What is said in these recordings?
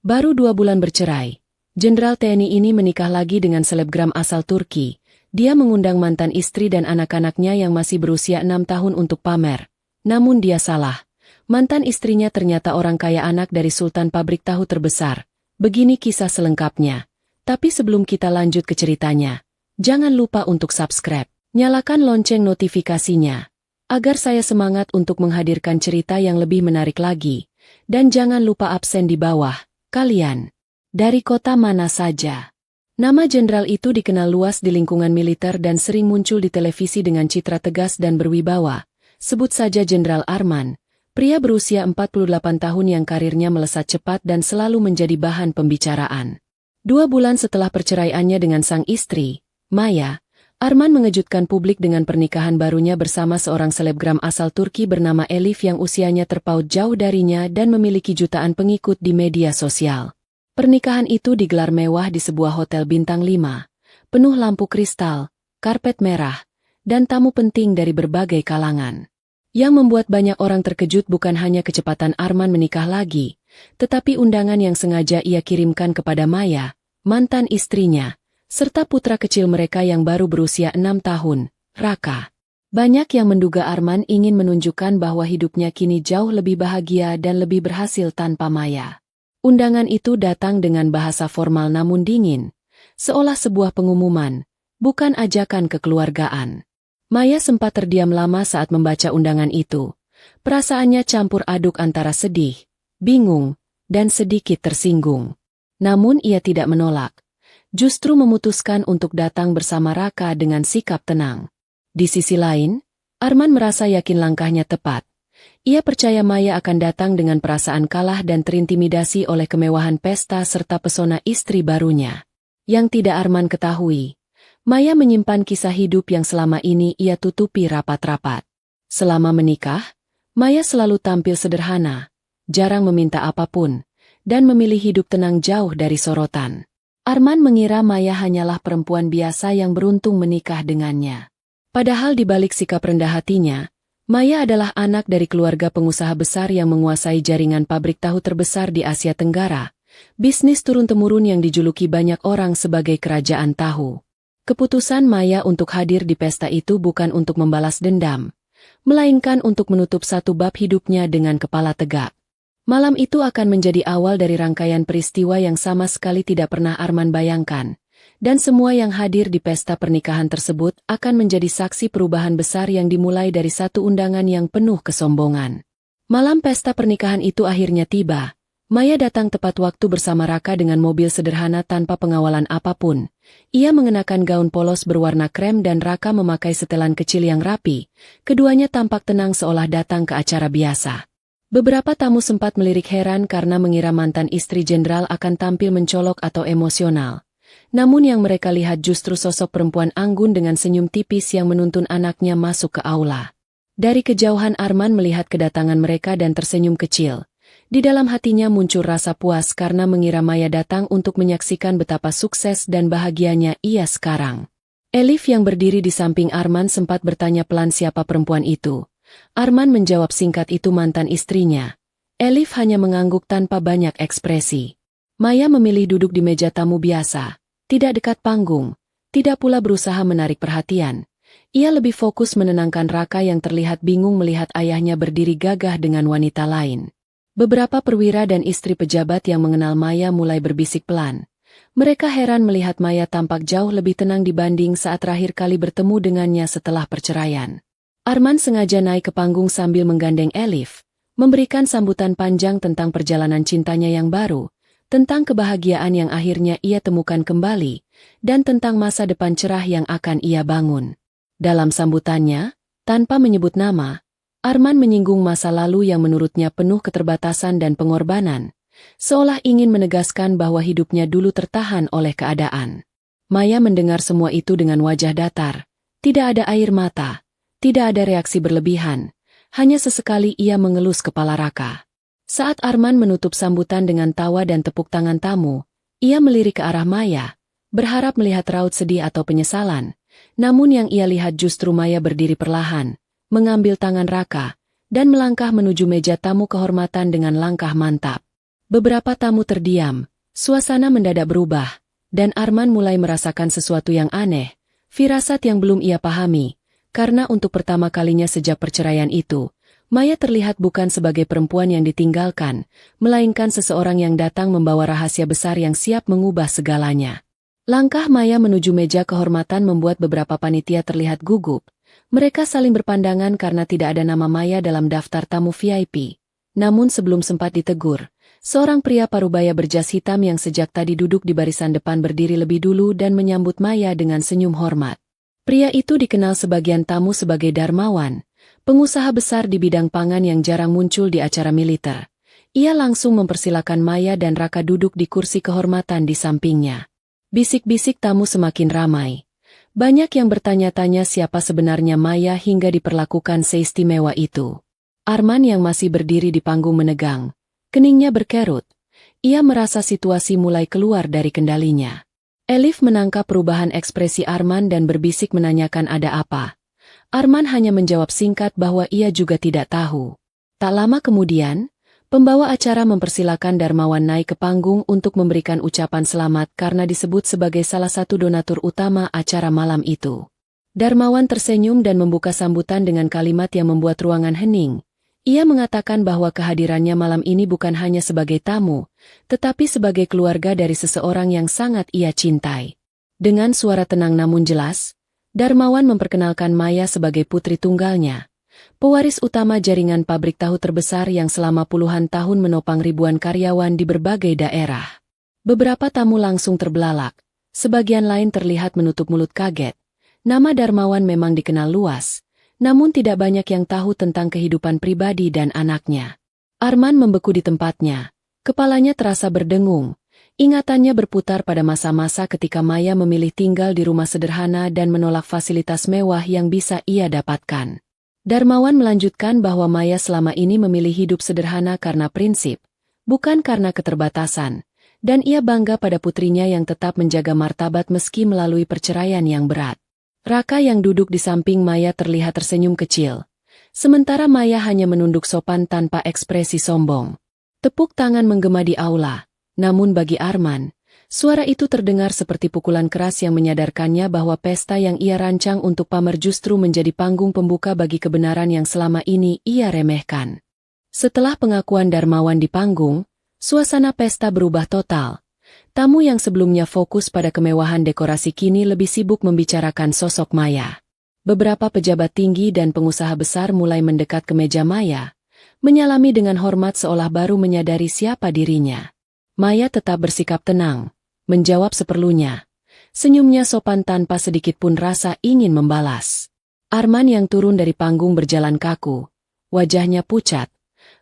Baru 2 bulan bercerai, Jenderal TNI ini menikah lagi dengan selebgram asal Turki. Dia mengundang mantan istri dan anak-anaknya yang masih berusia 6 tahun untuk pamer. Namun dia salah. Mantan istrinya ternyata orang kaya anak dari Sultan pabrik tahu terbesar. Begini kisah selengkapnya. Tapi sebelum kita lanjut ke ceritanya, jangan lupa untuk subscribe. Nyalakan lonceng notifikasinya, agar saya semangat untuk menghadirkan cerita yang lebih menarik lagi. Dan jangan lupa absen di bawah. Kalian dari kota mana saja? Nama jenderal itu dikenal luas di lingkungan militer dan sering muncul di televisi dengan citra tegas dan berwibawa. Sebut saja Jenderal Arman, pria berusia 48 tahun yang karirnya melesat cepat dan selalu menjadi bahan pembicaraan. 2 bulan setelah perceraiannya dengan sang istri, Maya, Arman mengejutkan publik dengan pernikahan barunya bersama seorang selebgram asal Turki bernama Elif yang usianya terpaut jauh darinya dan memiliki jutaan pengikut di media sosial. Pernikahan itu digelar mewah di sebuah hotel bintang 5, penuh lampu kristal, karpet merah, dan tamu penting dari berbagai kalangan. Yang membuat banyak orang terkejut bukan hanya kecepatan Arman menikah lagi, tetapi undangan yang sengaja ia kirimkan kepada Maya, mantan istrinya, serta putra kecil mereka yang baru berusia 6 tahun, Raka. Banyak yang menduga Arman ingin menunjukkan bahwa hidupnya kini jauh lebih bahagia dan lebih berhasil tanpa Maya. Undangan itu datang dengan bahasa formal namun dingin, seolah sebuah pengumuman, bukan ajakan kekeluargaan. Maya sempat terdiam lama saat membaca undangan itu. Perasaannya campur aduk antara sedih, bingung, dan sedikit tersinggung. Namun ia tidak menolak, justru memutuskan untuk datang bersama Raka dengan sikap tenang. Di sisi lain, Arman merasa yakin langkahnya tepat. Ia percaya Maya akan datang dengan perasaan kalah dan terintimidasi oleh kemewahan pesta serta pesona istri barunya. Yang tidak Arman ketahui, Maya menyimpan kisah hidup yang selama ini ia tutupi rapat-rapat. Selama menikah, Maya selalu tampil sederhana, jarang meminta apapun, dan memilih hidup tenang jauh dari sorotan. Arman mengira Maya hanyalah perempuan biasa yang beruntung menikah dengannya. Padahal di balik sikap rendah hatinya, Maya adalah anak dari keluarga pengusaha besar yang menguasai jaringan pabrik tahu terbesar di Asia Tenggara, bisnis turun-temurun yang dijuluki banyak orang sebagai kerajaan tahu. Keputusan Maya untuk hadir di pesta itu bukan untuk membalas dendam, melainkan untuk menutup satu bab hidupnya dengan kepala tegak. Malam itu akan menjadi awal dari rangkaian peristiwa yang sama sekali tidak pernah Arman bayangkan. Dan semua yang hadir di pesta pernikahan tersebut akan menjadi saksi perubahan besar yang dimulai dari satu undangan yang penuh kesombongan. Malam pesta pernikahan itu akhirnya tiba. Maya datang tepat waktu bersama Raka dengan mobil sederhana tanpa pengawalan apapun. Ia mengenakan gaun polos berwarna krem dan Raka memakai setelan kecil yang rapi. Keduanya tampak tenang seolah datang ke acara biasa. Beberapa tamu sempat melirik heran karena mengira mantan istri jenderal akan tampil mencolok atau emosional. Namun yang mereka lihat justru sosok perempuan anggun dengan senyum tipis yang menuntun anaknya masuk ke aula. Dari kejauhan Arman melihat kedatangan mereka dan tersenyum kecil. Di dalam hatinya muncul rasa puas karena mengira Maya datang untuk menyaksikan betapa sukses dan bahagianya ia sekarang. Elif yang berdiri di samping Arman sempat bertanya pelan siapa perempuan itu. Arman menjawab singkat itu mantan istrinya. Elif hanya mengangguk tanpa banyak ekspresi. Maya memilih duduk di meja tamu biasa. Tidak dekat panggung, tidak pula berusaha menarik perhatian. Ia lebih fokus menenangkan Raka yang terlihat bingung melihat ayahnya berdiri gagah dengan wanita lain. Beberapa perwira dan istri pejabat yang mengenal Maya mulai berbisik pelan. Mereka heran melihat Maya tampak jauh lebih tenang dibanding saat terakhir kali bertemu dengannya setelah perceraian. Arman sengaja naik ke panggung sambil menggandeng Elif, memberikan sambutan panjang tentang perjalanan cintanya yang baru, tentang kebahagiaan yang akhirnya ia temukan kembali, dan tentang masa depan cerah yang akan ia bangun. Dalam sambutannya, tanpa menyebut nama, Arman menyinggung masa lalu yang menurutnya penuh keterbatasan dan pengorbanan, seolah ingin menegaskan bahwa hidupnya dulu tertahan oleh keadaan. Maya mendengar semua itu dengan wajah datar, tidak ada air mata, tidak ada reaksi berlebihan, hanya sesekali ia mengelus kepala Raka. Saat Arman menutup sambutan dengan tawa dan tepuk tangan tamu, ia melirik ke arah Maya, berharap melihat raut sedih atau penyesalan. Namun yang ia lihat justru Maya berdiri perlahan, mengambil tangan Raka, dan melangkah menuju meja tamu kehormatan dengan langkah mantap. Beberapa tamu terdiam, suasana mendadak berubah, dan Arman mulai merasakan sesuatu yang aneh, firasat yang belum ia pahami, karena untuk pertama kalinya sejak perceraian itu, Maya terlihat bukan sebagai perempuan yang ditinggalkan, melainkan seseorang yang datang membawa rahasia besar yang siap mengubah segalanya. Langkah Maya menuju meja kehormatan membuat beberapa panitia terlihat gugup. Mereka saling berpandangan karena tidak ada nama Maya dalam daftar tamu VIP. Namun sebelum sempat ditegur, seorang pria parubaya berjas hitam yang sejak tadi duduk di barisan depan berdiri lebih dulu dan menyambut Maya dengan senyum hormat. Pria itu dikenal sebagian tamu sebagai Darmawan, pengusaha besar di bidang pangan yang jarang muncul di acara militer. Ia langsung mempersilakan Maya dan Raka duduk di kursi kehormatan di sampingnya. Bisik-bisik tamu semakin ramai. Banyak yang bertanya-tanya siapa sebenarnya Maya hingga diperlakukan seistimewa itu. Arman yang masih berdiri di panggung menegang. Keningnya berkerut. Ia merasa situasi mulai keluar dari kendalinya. Elif menangkap perubahan ekspresi Arman dan berbisik menanyakan ada apa. Arman hanya menjawab singkat bahwa ia juga tidak tahu. Tak lama kemudian, pembawa acara mempersilakan Darmawan naik ke panggung untuk memberikan ucapan selamat karena disebut sebagai salah satu donatur utama acara malam itu. Darmawan tersenyum dan membuka sambutan dengan kalimat yang membuat ruangan hening. Ia mengatakan bahwa kehadirannya malam ini bukan hanya sebagai tamu, tetapi sebagai keluarga dari seseorang yang sangat ia cintai. Dengan suara tenang namun jelas, Darmawan memperkenalkan Maya sebagai putri tunggalnya, pewaris utama jaringan pabrik tahu terbesar yang selama puluhan tahun menopang ribuan karyawan di berbagai daerah. Beberapa tamu langsung terbelalak, sebagian lain terlihat menutup mulut kaget. Nama Darmawan memang dikenal luas, namun tidak banyak yang tahu tentang kehidupan pribadi dan anaknya. Arman membeku di tempatnya, kepalanya terasa berdengung. Ingatannya berputar pada masa-masa ketika Maya memilih tinggal di rumah sederhana dan menolak fasilitas mewah yang bisa ia dapatkan. Darmawan melanjutkan bahwa Maya selama ini memilih hidup sederhana karena prinsip, bukan karena keterbatasan, dan ia bangga pada putrinya yang tetap menjaga martabat meski melalui perceraian yang berat. Raka yang duduk di samping Maya terlihat tersenyum kecil, sementara Maya hanya menunduk sopan tanpa ekspresi sombong. Tepuk tangan menggema di aula. Namun bagi Arman, suara itu terdengar seperti pukulan keras yang menyadarkannya bahwa pesta yang ia rancang untuk pamer justru menjadi panggung pembuka bagi kebenaran yang selama ini ia remehkan. Setelah pengakuan Darmawan di panggung, suasana pesta berubah total. Tamu yang sebelumnya fokus pada kemewahan dekorasi kini lebih sibuk membicarakan sosok Maya. Beberapa pejabat tinggi dan pengusaha besar mulai mendekat ke meja Maya, menyalami dengan hormat seolah baru menyadari siapa dirinya. Maya tetap bersikap tenang, menjawab seperlunya. Senyumnya sopan tanpa sedikit pun rasa ingin membalas. Arman yang turun dari panggung berjalan kaku, wajahnya pucat,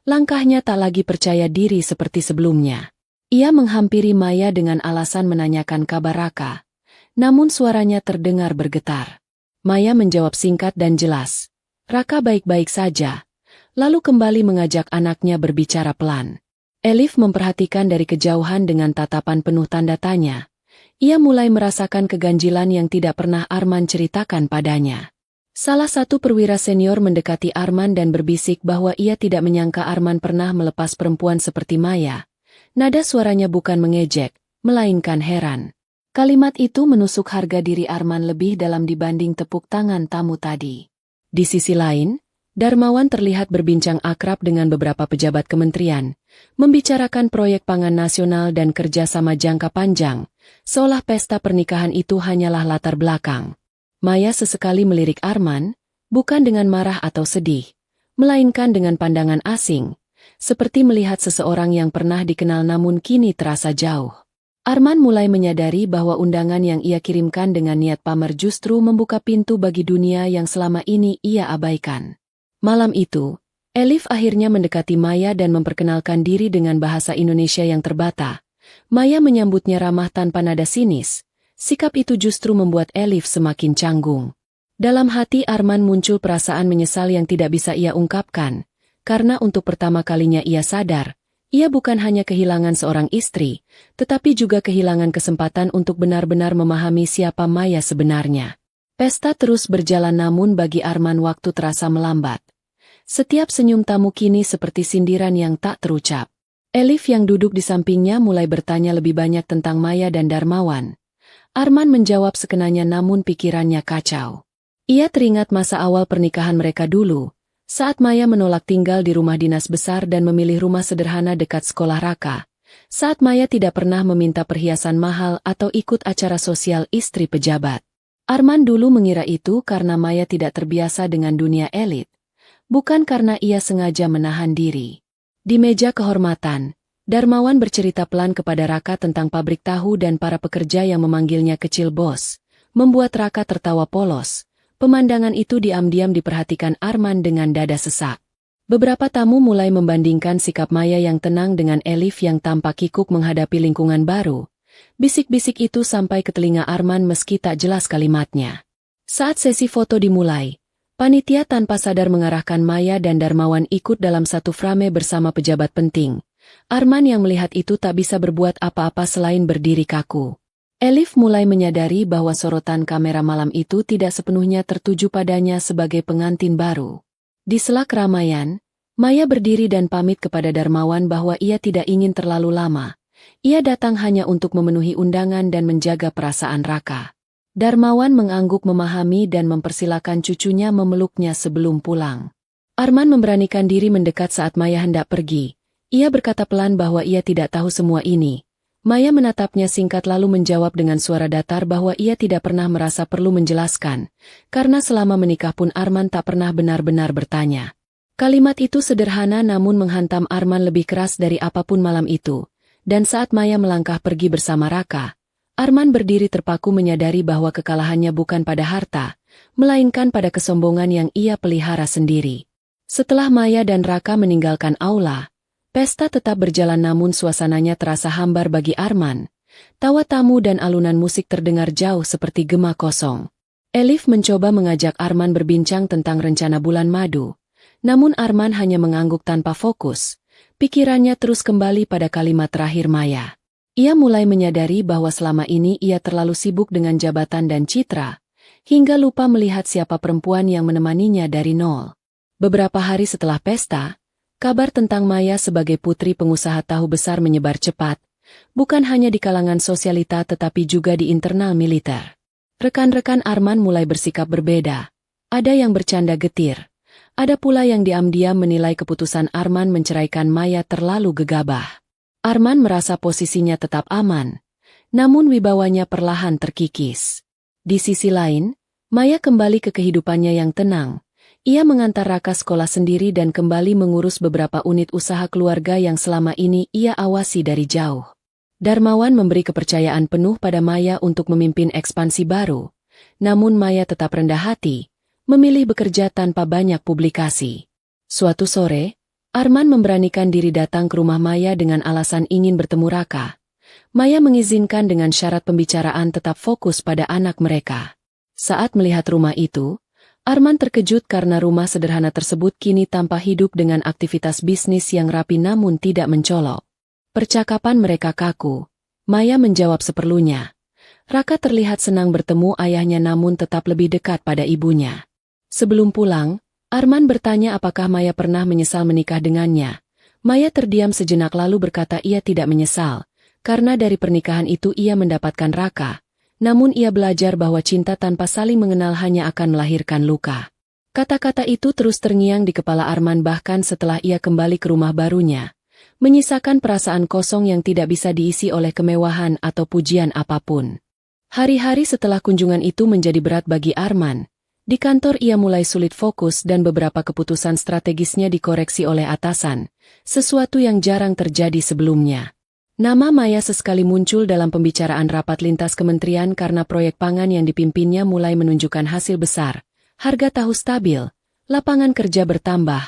langkahnya tak lagi percaya diri seperti sebelumnya. Ia menghampiri Maya dengan alasan menanyakan kabar Raka, namun suaranya terdengar bergetar. Maya menjawab singkat dan jelas, Raka baik-baik saja, lalu kembali mengajak anaknya berbicara pelan. Elif memperhatikan dari kejauhan dengan tatapan penuh tanda tanya. Ia mulai merasakan keganjilan yang tidak pernah Arman ceritakan padanya. Salah satu perwira senior mendekati Arman dan berbisik bahwa ia tidak menyangka Arman pernah melepas perempuan seperti Maya. Nada suaranya bukan mengejek, melainkan heran. Kalimat itu menusuk harga diri Arman lebih dalam dibanding tepuk tangan tamu tadi. Di sisi lain, Darmawan terlihat berbincang akrab dengan beberapa pejabat kementerian, membicarakan proyek pangan nasional dan kerjasama jangka panjang, seolah pesta pernikahan itu hanyalah latar belakang. Maya sesekali melirik Arman, bukan dengan marah atau sedih, melainkan dengan pandangan asing, seperti melihat seseorang yang pernah dikenal namun kini terasa jauh. Arman mulai menyadari bahwa undangan yang ia kirimkan dengan niat pamer justru membuka pintu bagi dunia yang selama ini ia abaikan. Malam itu, Elif akhirnya mendekati Maya dan memperkenalkan diri dengan bahasa Indonesia yang terbata. Maya menyambutnya ramah tanpa nada sinis. Sikap itu justru membuat Elif semakin canggung. Dalam hati Arman muncul perasaan menyesal yang tidak bisa ia ungkapkan, karena untuk pertama kalinya ia sadar, ia bukan hanya kehilangan seorang istri, tetapi juga kehilangan kesempatan untuk benar-benar memahami siapa Maya sebenarnya. Pesta terus berjalan namun bagi Arman waktu terasa melambat. Setiap senyum tamu kini seperti sindiran yang tak terucap. Elif yang duduk di sampingnya mulai bertanya lebih banyak tentang Maya dan Darmawan. Arman menjawab sekenanya namun pikirannya kacau. Ia teringat masa awal pernikahan mereka dulu, saat Maya menolak tinggal di rumah dinas besar dan memilih rumah sederhana dekat sekolah Raka. Saat Maya tidak pernah meminta perhiasan mahal atau ikut acara sosial istri pejabat. Arman dulu mengira itu karena Maya tidak terbiasa dengan dunia elit, bukan karena ia sengaja menahan diri. Di meja kehormatan, Darmawan bercerita pelan kepada Raka tentang pabrik tahu dan para pekerja yang memanggilnya kecil bos, membuat Raka tertawa polos. Pemandangan itu diam-diam diperhatikan Arman dengan dada sesak. Beberapa tamu mulai membandingkan sikap Maya yang tenang dengan Elif yang tampak kikuk menghadapi lingkungan baru. Bisik-bisik itu sampai ke telinga Arman meski tak jelas kalimatnya. Saat sesi foto dimulai, panitia tanpa sadar mengarahkan Maya dan Darmawan ikut dalam satu frame bersama pejabat penting. Arman yang melihat itu tak bisa berbuat apa-apa selain berdiri kaku. Elif mulai menyadari bahwa sorotan kamera malam itu tidak sepenuhnya tertuju padanya sebagai pengantin baru. Di sela keramaian, Maya berdiri dan pamit kepada Darmawan bahwa ia tidak ingin terlalu lama. Ia datang hanya untuk memenuhi undangan dan menjaga perasaan Raka. Darmawan mengangguk memahami dan mempersilakan cucunya memeluknya sebelum pulang. Arman memberanikan diri mendekat saat Maya hendak pergi. Ia berkata pelan bahwa ia tidak tahu semua ini. Maya menatapnya singkat lalu menjawab dengan suara datar bahwa ia tidak pernah merasa perlu menjelaskan, karena selama menikah pun Arman tak pernah benar-benar bertanya. Kalimat itu sederhana namun menghantam Arman lebih keras dari apapun malam itu, dan saat Maya melangkah pergi bersama Raka, Arman berdiri terpaku menyadari bahwa kekalahannya bukan pada harta, melainkan pada kesombongan yang ia pelihara sendiri. Setelah Maya dan Raka meninggalkan aula, pesta tetap berjalan namun suasananya terasa hambar bagi Arman. Tawa tamu dan alunan musik terdengar jauh seperti gema kosong. Elif mencoba mengajak Arman berbincang tentang rencana bulan madu, namun Arman hanya mengangguk tanpa fokus. Pikirannya terus kembali pada kalimat terakhir Maya. Ia mulai menyadari bahwa selama ini ia terlalu sibuk dengan jabatan dan citra, hingga lupa melihat siapa perempuan yang menemaninya dari nol. Beberapa hari setelah pesta, kabar tentang Maya sebagai putri pengusaha tahu besar menyebar cepat, bukan hanya di kalangan sosialita tetapi juga di internal militer. Rekan-rekan Arman mulai bersikap berbeda. Ada yang bercanda getir. Ada pula yang diam-diam menilai keputusan Arman menceraikan Maya terlalu gegabah. Arman merasa posisinya tetap aman, namun wibawanya perlahan terkikis. Di sisi lain, Maya kembali ke kehidupannya yang tenang. Ia mengantar Raka sekolah sendiri dan kembali mengurus beberapa unit usaha keluarga yang selama ini ia awasi dari jauh. Darmawan memberi kepercayaan penuh pada Maya untuk memimpin ekspansi baru, namun Maya tetap rendah hati, memilih bekerja tanpa banyak publikasi. Suatu sore, Arman memberanikan diri datang ke rumah Maya dengan alasan ingin bertemu Raka. Maya mengizinkan dengan syarat pembicaraan tetap fokus pada anak mereka. Saat melihat rumah itu, Arman terkejut karena rumah sederhana tersebut kini tampak hidup dengan aktivitas bisnis yang rapi namun tidak mencolok. Percakapan mereka kaku. Maya menjawab seperlunya. Raka terlihat senang bertemu ayahnya namun tetap lebih dekat pada ibunya. Sebelum pulang, Arman bertanya apakah Maya pernah menyesal menikah dengannya. Maya terdiam sejenak lalu berkata ia tidak menyesal, karena dari pernikahan itu ia mendapatkan Raka. Namun ia belajar bahwa cinta tanpa saling mengenal hanya akan melahirkan luka. Kata-kata itu terus terngiang di kepala Arman bahkan setelah ia kembali ke rumah barunya, menyisakan perasaan kosong yang tidak bisa diisi oleh kemewahan atau pujian apapun. Hari-hari setelah kunjungan itu menjadi berat bagi Arman. Di kantor ia mulai sulit fokus dan beberapa keputusan strategisnya dikoreksi oleh atasan, sesuatu yang jarang terjadi sebelumnya. Nama Maya sesekali muncul dalam pembicaraan rapat lintas kementerian karena proyek pangan yang dipimpinnya mulai menunjukkan hasil besar, harga tahu stabil, lapangan kerja bertambah,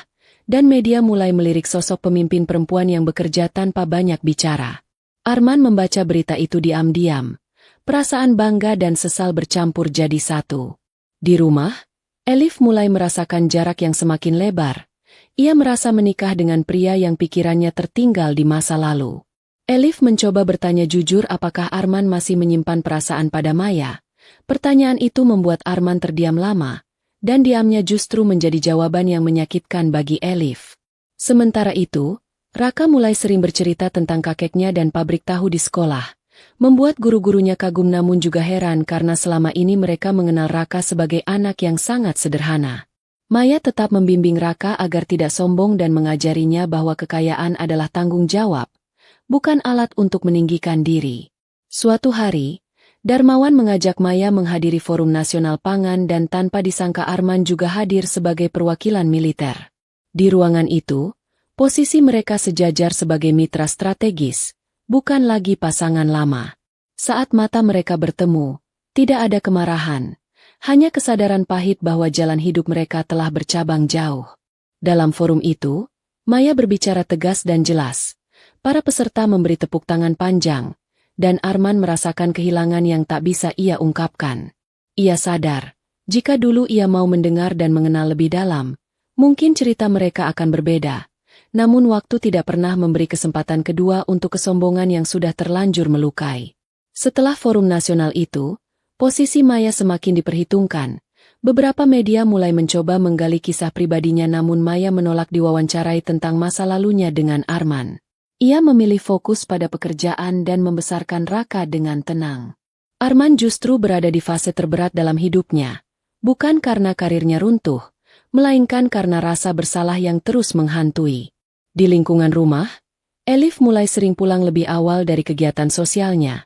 dan media mulai melirik sosok pemimpin perempuan yang bekerja tanpa banyak bicara. Arman membaca berita itu diam-diam. Perasaan bangga dan sesal bercampur jadi satu. Di rumah, Elif mulai merasakan jarak yang semakin lebar. Ia merasa menikah dengan pria yang pikirannya tertinggal di masa lalu. Elif mencoba bertanya jujur apakah Arman masih menyimpan perasaan pada Maya. Pertanyaan itu membuat Arman terdiam lama, dan diamnya justru menjadi jawaban yang menyakitkan bagi Elif. Sementara itu, Raka mulai sering bercerita tentang kakeknya dan pabrik tahu di sekolah. Membuat guru-gurunya kagum namun juga heran karena selama ini mereka mengenal Raka sebagai anak yang sangat sederhana. Maya tetap membimbing Raka agar tidak sombong dan mengajarinya bahwa kekayaan adalah tanggung jawab, bukan alat untuk meninggikan diri. Suatu hari, Darmawan mengajak Maya menghadiri Forum Nasional Pangan dan tanpa disangka Arman juga hadir sebagai perwakilan militer. Di ruangan itu, posisi mereka sejajar sebagai mitra strategis, bukan lagi pasangan lama. Saat mata mereka bertemu, tidak ada kemarahan, hanya kesadaran pahit bahwa jalan hidup mereka telah bercabang jauh. Dalam forum itu, Maya berbicara tegas dan jelas. Para peserta memberi tepuk tangan panjang, dan Arman merasakan kehilangan yang tak bisa ia ungkapkan. Ia sadar, jika dulu ia mau mendengar dan mengenal lebih dalam, mungkin cerita mereka akan berbeda. Namun waktu tidak pernah memberi kesempatan kedua untuk kesombongan yang sudah terlanjur melukai. Setelah forum nasional itu, posisi Maya semakin diperhitungkan. Beberapa media mulai mencoba menggali kisah pribadinya namun Maya menolak diwawancarai tentang masa lalunya dengan Arman. Ia memilih fokus pada pekerjaan dan membesarkan Raka dengan tenang. Arman justru berada di fase terberat dalam hidupnya, bukan karena karirnya runtuh, melainkan karena rasa bersalah yang terus menghantui. Di lingkungan rumah, Elif mulai sering pulang lebih awal dari kegiatan sosialnya.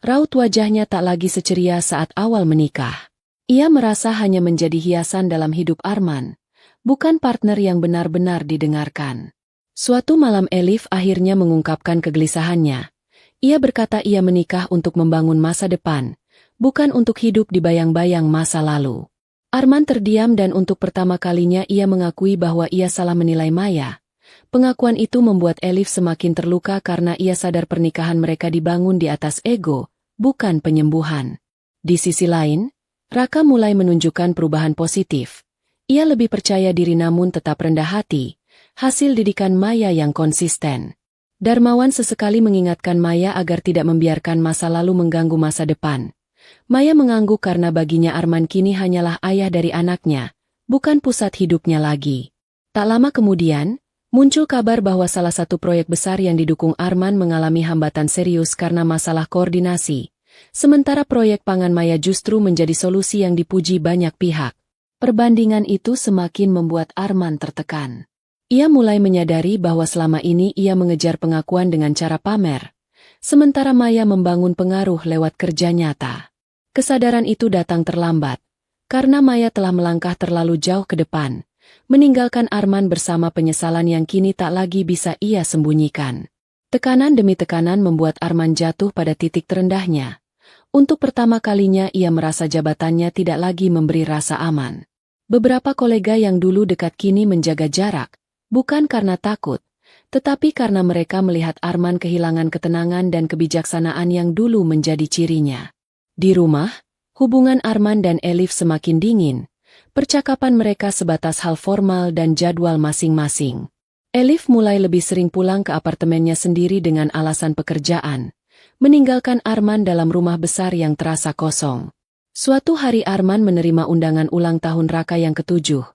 Raut wajahnya tak lagi seceria saat awal menikah. Ia merasa hanya menjadi hiasan dalam hidup Arman, bukan partner yang benar-benar didengarkan. Suatu malam Elif akhirnya mengungkapkan kegelisahannya. Ia berkata ia menikah untuk membangun masa depan, bukan untuk hidup di bayang-bayang masa lalu. Arman terdiam dan untuk pertama kalinya ia mengakui bahwa ia salah menilai Maya. Pengakuan itu membuat Elif semakin terluka karena ia sadar pernikahan mereka dibangun di atas ego, bukan penyembuhan. Di sisi lain, Raka mulai menunjukkan perubahan positif. Ia lebih percaya diri namun tetap rendah hati, hasil didikan Maya yang konsisten. Darmawan sesekali mengingatkan Maya agar tidak membiarkan masa lalu mengganggu masa depan. Maya mengangguk karena baginya Arman kini hanyalah ayah dari anaknya, bukan pusat hidupnya lagi. Tak lama kemudian, muncul kabar bahwa salah satu proyek besar yang didukung Arman mengalami hambatan serius karena masalah koordinasi. Sementara proyek pangan Maya justru menjadi solusi yang dipuji banyak pihak. Perbandingan itu semakin membuat Arman tertekan. Ia mulai menyadari bahwa selama ini ia mengejar pengakuan dengan cara pamer, sementara Maya membangun pengaruh lewat kerja nyata. Kesadaran itu datang terlambat, karena Maya telah melangkah terlalu jauh ke depan, meninggalkan Arman bersama penyesalan yang kini tak lagi bisa ia sembunyikan. Tekanan demi tekanan membuat Arman jatuh pada titik terendahnya. Untuk pertama kalinya ia merasa jabatannya tidak lagi memberi rasa aman. Beberapa kolega yang dulu dekat kini menjaga jarak, bukan karena takut, tetapi karena mereka melihat Arman kehilangan ketenangan dan kebijaksanaan yang dulu menjadi cirinya. Di rumah, hubungan Arman dan Elif semakin dingin. Percakapan mereka sebatas hal formal dan jadwal masing-masing. Elif mulai lebih sering pulang ke apartemennya sendiri dengan alasan pekerjaan, meninggalkan Arman dalam rumah besar yang terasa kosong. Suatu hari Arman menerima undangan ulang tahun Raka yang ke-7.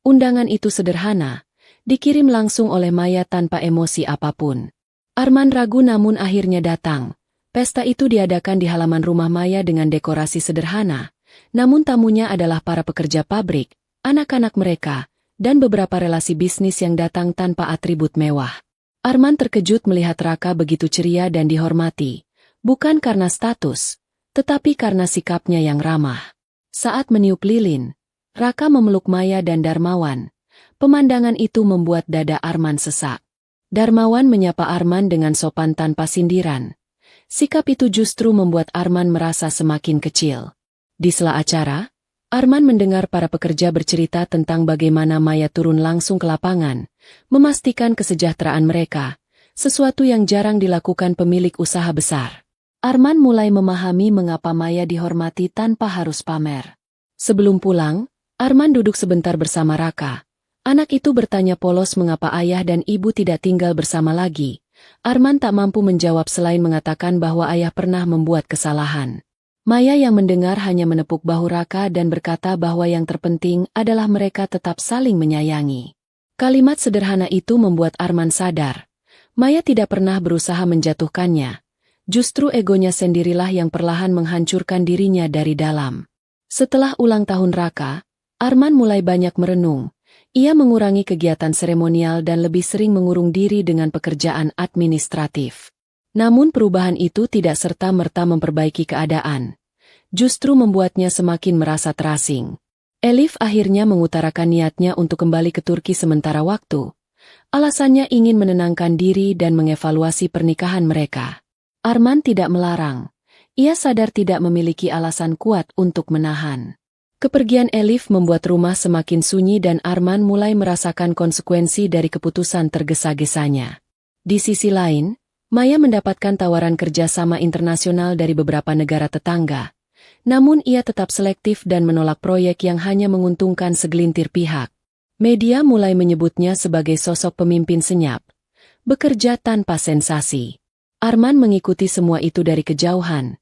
Undangan itu sederhana, dikirim langsung oleh Maya tanpa emosi apapun. Arman ragu namun akhirnya datang. Pesta itu diadakan di halaman rumah Maya dengan dekorasi sederhana, namun tamunya adalah para pekerja pabrik, anak-anak mereka, dan beberapa relasi bisnis yang datang tanpa atribut mewah. Arman terkejut melihat Raka begitu ceria dan dihormati, bukan karena status, tetapi karena sikapnya yang ramah. Saat meniup lilin, Raka memeluk Maya dan Darmawan. Pemandangan itu membuat dada Arman sesak. Darmawan menyapa Arman dengan sopan tanpa sindiran. Sikap itu justru membuat Arman merasa semakin kecil. Di sela acara, Arman mendengar para pekerja bercerita tentang bagaimana Maya turun langsung ke lapangan, memastikan kesejahteraan mereka, sesuatu yang jarang dilakukan pemilik usaha besar. Arman mulai memahami mengapa Maya dihormati tanpa harus pamer. Sebelum pulang, Arman duduk sebentar bersama Raka. Anak itu bertanya polos mengapa ayah dan ibu tidak tinggal bersama lagi. Arman tak mampu menjawab selain mengatakan bahwa ayah pernah membuat kesalahan. Maya yang mendengar hanya menepuk bahu Raka dan berkata bahwa yang terpenting adalah mereka tetap saling menyayangi. Kalimat sederhana itu membuat Arman sadar Maya tidak pernah berusaha menjatuhkannya. Justru egonya sendirilah yang perlahan menghancurkan dirinya dari dalam. Setelah ulang tahun Raka, Arman mulai banyak merenung. Ia mengurangi kegiatan seremonial dan lebih sering mengurung diri dengan pekerjaan administratif. Namun perubahan itu tidak serta-merta memperbaiki keadaan. Justru membuatnya semakin merasa terasing. Elif akhirnya mengutarakan niatnya untuk kembali ke Turki sementara waktu. Alasannya ingin menenangkan diri dan mengevaluasi pernikahan mereka. Arman tidak melarang. Ia sadar tidak memiliki alasan kuat untuk menahan. Kepergian Elif membuat rumah semakin sunyi dan Arman mulai merasakan konsekuensi dari keputusan tergesa-gesanya. Di sisi lain, Maya mendapatkan tawaran kerjasama internasional dari beberapa negara tetangga. Namun ia tetap selektif dan menolak proyek yang hanya menguntungkan segelintir pihak. Media mulai menyebutnya sebagai sosok pemimpin senyap, bekerja tanpa sensasi. Arman mengikuti semua itu dari kejauhan.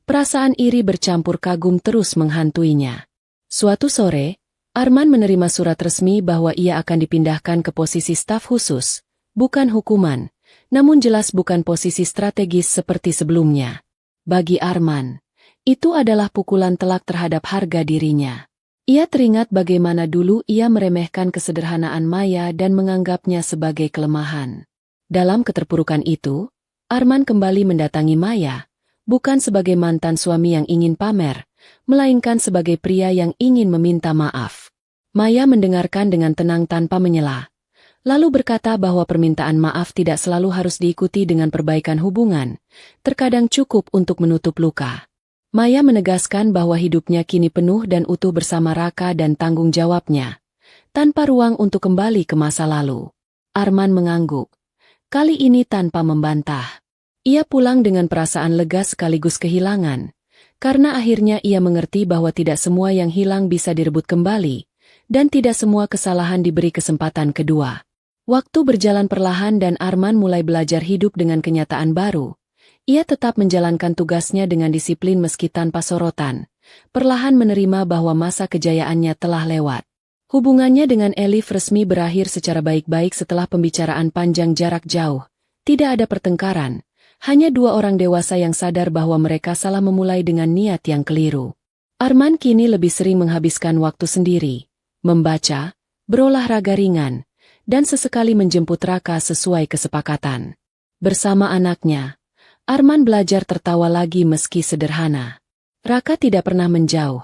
Perasaan iri bercampur kagum terus menghantuinya. Suatu sore, Arman menerima surat resmi bahwa ia akan dipindahkan ke posisi staf khusus, bukan hukuman, namun jelas bukan posisi strategis seperti sebelumnya. Bagi Arman, itu adalah pukulan telak terhadap harga dirinya. Ia teringat bagaimana dulu ia meremehkan kesederhanaan Maya dan menganggapnya sebagai kelemahan. Dalam keterpurukan itu, Arman kembali mendatangi Maya, bukan sebagai mantan suami yang ingin pamer, melainkan sebagai pria yang ingin meminta maaf. Maya mendengarkan dengan tenang tanpa menyela, lalu berkata bahwa permintaan maaf tidak selalu harus diikuti dengan perbaikan hubungan, terkadang cukup untuk menutup luka. Maya menegaskan bahwa hidupnya kini penuh dan utuh bersama Raka dan tanggung jawabnya, tanpa ruang untuk kembali ke masa lalu. Arman mengangguk, kali ini tanpa membantah. Ia pulang dengan perasaan lega sekaligus kehilangan, karena akhirnya ia mengerti bahwa tidak semua yang hilang bisa direbut kembali, dan tidak semua kesalahan diberi kesempatan kedua. Waktu berjalan perlahan dan Arman mulai belajar hidup dengan kenyataan baru. Ia tetap menjalankan tugasnya dengan disiplin meski tanpa sorotan, perlahan menerima bahwa masa kejayaannya telah lewat. Hubungannya dengan Elif resmi berakhir secara baik-baik setelah pembicaraan panjang jarak jauh. Tidak ada pertengkaran, hanya dua orang dewasa yang sadar bahwa mereka salah memulai dengan niat yang keliru. Arman kini lebih sering menghabiskan waktu sendiri, membaca, berolahraga ringan, dan sesekali menjemput Raka sesuai kesepakatan. Bersama anaknya, Arman belajar tertawa lagi meski sederhana. Raka tidak pernah menjauh.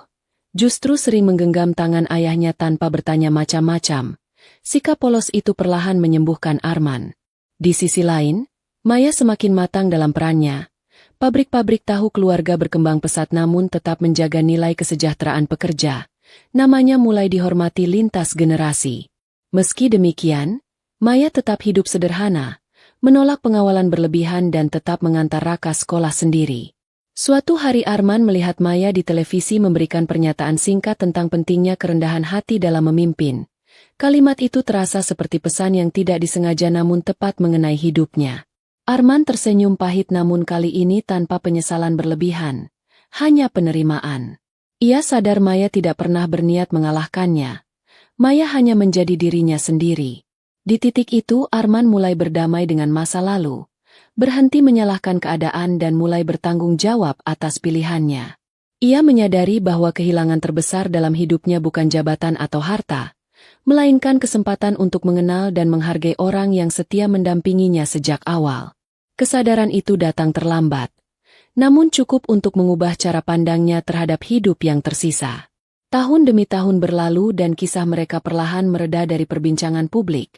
Justru sering menggenggam tangan ayahnya tanpa bertanya macam-macam. Sikap polos itu perlahan menyembuhkan Arman. Di sisi lain, Maya semakin matang dalam perannya. Pabrik-pabrik tahu keluarga berkembang pesat namun tetap menjaga nilai kesejahteraan pekerja. Namanya mulai dihormati lintas generasi. Meski demikian, Maya tetap hidup sederhana, menolak pengawalan berlebihan dan tetap mengantar Raka sekolah sendiri. Suatu hari Arman melihat Maya di televisi memberikan pernyataan singkat tentang pentingnya kerendahan hati dalam memimpin. Kalimat itu terasa seperti pesan yang tidak disengaja namun tepat mengenai hidupnya. Arman tersenyum pahit namun kali ini tanpa penyesalan berlebihan, hanya penerimaan. Ia sadar Maya tidak pernah berniat mengalahkannya. Maya hanya menjadi dirinya sendiri. Di titik itu Arman mulai berdamai dengan masa lalu, berhenti menyalahkan keadaan dan mulai bertanggung jawab atas pilihannya. Ia menyadari bahwa kehilangan terbesar dalam hidupnya bukan jabatan atau harta, melainkan kesempatan untuk mengenal dan menghargai orang yang setia mendampinginya sejak awal. Kesadaran itu datang terlambat, namun cukup untuk mengubah cara pandangnya terhadap hidup yang tersisa. Tahun demi tahun berlalu dan kisah mereka perlahan mereda dari perbincangan publik.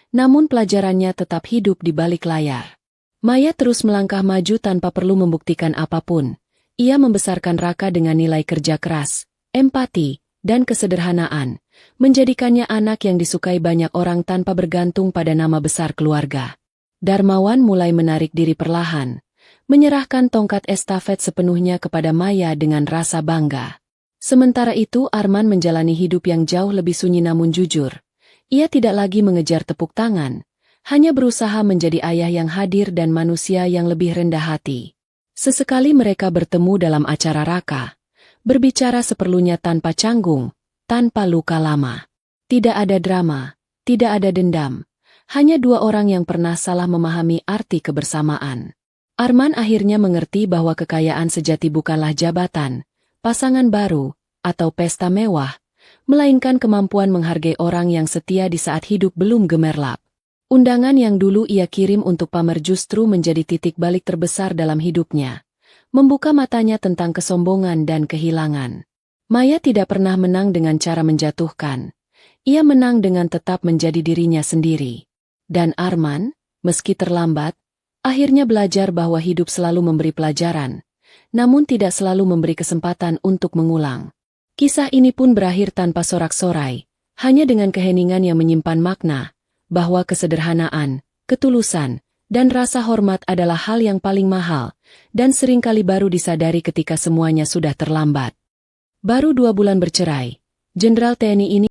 Namun pelajarannya tetap hidup di balik layar. Maya terus melangkah maju tanpa perlu membuktikan apapun. Ia membesarkan Raka dengan nilai kerja keras, empati, dan kesederhanaan, menjadikannya anak yang disukai banyak orang tanpa bergantung pada nama besar keluarga. Darmawan mulai menarik diri perlahan, menyerahkan tongkat estafet sepenuhnya kepada Maya dengan rasa bangga. Sementara itu Arman menjalani hidup yang jauh lebih sunyi namun jujur. Ia tidak lagi mengejar tepuk tangan, hanya berusaha menjadi ayah yang hadir dan manusia yang lebih rendah hati. Sesekali mereka bertemu dalam acara Raka, berbicara seperlunya tanpa canggung, tanpa luka lama. Tidak ada drama, tidak ada dendam, Hanya dua orang yang pernah salah memahami arti kebersamaan. Arman akhirnya mengerti bahwa kekayaan sejati bukanlah jabatan, pasangan baru, atau pesta mewah, melainkan kemampuan menghargai orang yang setia di saat hidup belum gemerlap. Undangan yang dulu ia kirim untuk pamer justru menjadi titik balik terbesar dalam hidupnya, membuka matanya tentang kesombongan dan kehilangan. Maya tidak pernah menang dengan cara menjatuhkan. Ia menang dengan tetap menjadi dirinya sendiri. Dan Arman, meski terlambat, akhirnya belajar bahwa hidup selalu memberi pelajaran, namun tidak selalu memberi kesempatan untuk mengulang. Kisah ini pun berakhir tanpa sorak-sorai, hanya dengan keheningan yang menyimpan makna, bahwa kesederhanaan, ketulusan, dan rasa hormat adalah hal yang paling mahal, dan seringkali baru disadari ketika semuanya sudah terlambat. Baru 2 bulan bercerai, Jenderal TNI ini